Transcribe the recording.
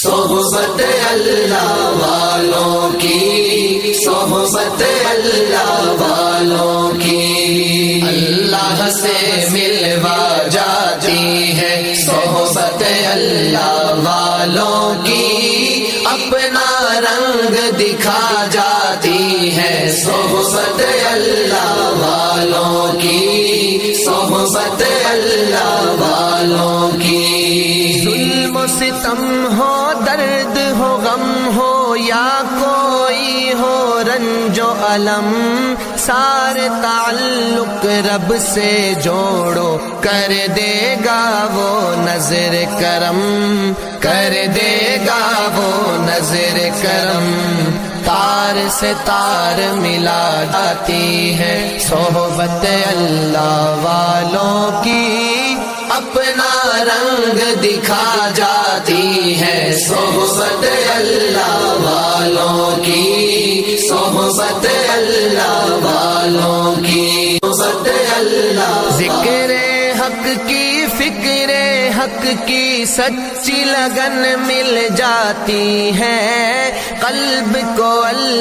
صحبت اللہ والوں کی، صحبت اللہ والوں کی، اللہ سے ملوا جاتی ہے صحبت اللہ والوں کی، اپنا رنگ دکھا جاتی ہے صحبت اللہ والوں کی، صحبت اللہ والوں کی۔ ظلم و ستم ہو، درد ہو، غم ہو، یا کوئی ہو رنج و الم، سارے تعلق رب سے جوڑو، کر دے گا وہ نظر کرم، کر دے گا وہ نظر کرم۔ تار سے تار ملا جاتی ہے صحبت اللہ والوں کی، اپنا رنگ دکھا جاتی ہے صحبت اللہ والوں کی، صحبت اللہ والوں کی، صحبت اللہ۔ ذکر حق کی، فکر حق کی سچی لگن مل جاتی ہے، قلب کو اللہ